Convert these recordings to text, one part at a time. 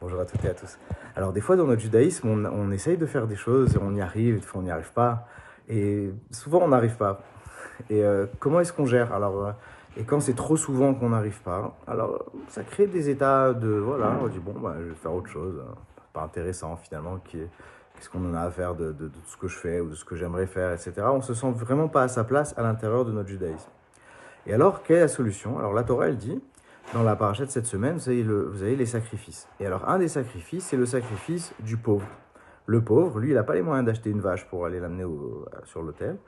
Bonjour à toutes et à tous. Alors des fois dans notre judaïsme, on essaye de faire des choses, on y arrive, des fois on n'y arrive pas. Et souvent on n'arrive pas. Et comment est-ce qu'on gère? Et quand c'est trop souvent qu'on n'arrive pas, alors ça crée des états de, voilà, on dit bon, bah, je vais faire autre chose. Pas intéressant finalement, qu'est-ce qu'on en a à faire de tout ce que je fais ou de ce que j'aimerais faire, etc. On se sent vraiment pas à sa place à l'intérieur de notre judaïsme. Et alors, quelle est la solution? Alors la Torah, elle dit, dans la paracha de cette semaine, vous avez les sacrifices. Et alors, un des sacrifices, c'est le sacrifice du pauvre. Le pauvre, lui, il n'a pas les moyens d'acheter une vache pour aller l'amener sur l'autel.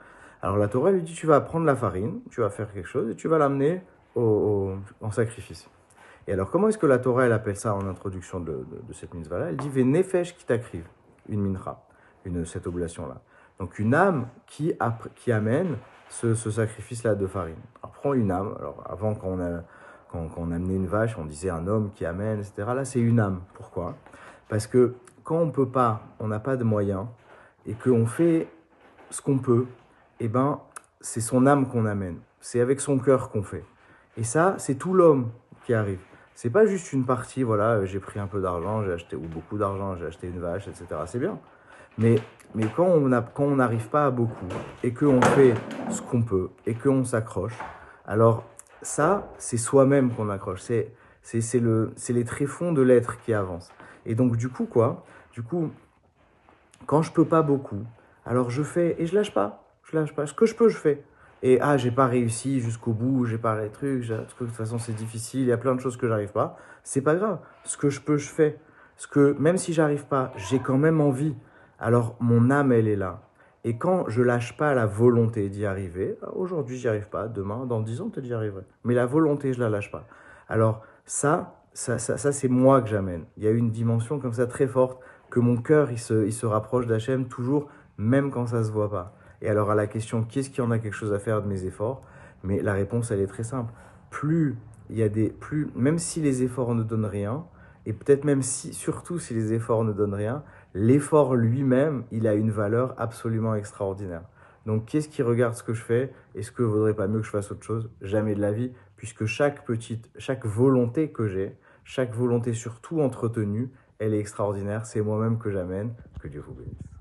Alors la Torah lui dit, tu vas prendre la farine, tu vas faire quelque chose et tu vas l'amener en sacrifice. Et alors, comment est-ce que la Torah, elle appelle ça en introduction de cette mitzvah-là? Elle dit, Venefesh qui t'akrive, une mincha, cette oblation-là. Donc, une âme qui amène ce sacrifice-là de farine. Alors, prends une âme. Alors, avant, quand on amenait une vache, on disait un homme qui amène, etc. Là, c'est une âme. Pourquoi? Parce que quand on peut pas, on n'a pas de moyens, et qu'on fait ce qu'on peut, eh ben, c'est son âme qu'on amène. C'est avec son cœur qu'on fait. Et ça, c'est tout l'homme qui arrive. C'est pas juste une partie, voilà, j'ai pris un peu d'argent, j'ai acheté, ou beaucoup d'argent, j'ai acheté une vache, etc. C'est bien. Mais, mais quand on n'arrive pas à beaucoup, et qu'on fait ce qu'on peut, et qu'on s'accroche, alors ça, c'est soi-même qu'on accroche. C'est les tréfonds de l'être qui avancent. Et donc, du coup, quoi? Du coup, quand je peux pas beaucoup, alors je fais, et je lâche pas. Je lâche pas. Ce que je peux, je fais. Et j'ai pas réussi jusqu'au bout, j'ai pas les trucs, parce que de toute façon c'est difficile, il y a plein de choses que j'arrive pas. C'est pas grave. Ce que je peux, je fais. Même si j'arrive pas, j'ai quand même envie. Alors mon âme, elle est là. Et quand je lâche pas la volonté d'y arriver, aujourd'hui j'y arrive pas, demain, dans 10 ans peut-être j'y arriverai. Mais la volonté, je la lâche pas. Alors ça c'est moi que j'amène. Il y a une dimension comme ça très forte que mon cœur, il se rapproche d'Hachem toujours, même quand ça se voit pas. Et alors à la question, qu'est-ce qui en a quelque chose à faire de mes efforts? Mais la réponse, elle est très simple. Même si les efforts ne donnent rien, et peut-être même si, surtout si les efforts ne donnent rien, l'effort lui-même, il a une valeur absolument extraordinaire. Donc, qu'est-ce qui regarde ce que je fais? Est-ce que vaudrait pas mieux que je fasse autre chose? Jamais de la vie, puisque chaque volonté que j'ai, chaque volonté surtout entretenue, elle est extraordinaire. C'est moi-même que j'amène. Que Dieu vous bénisse.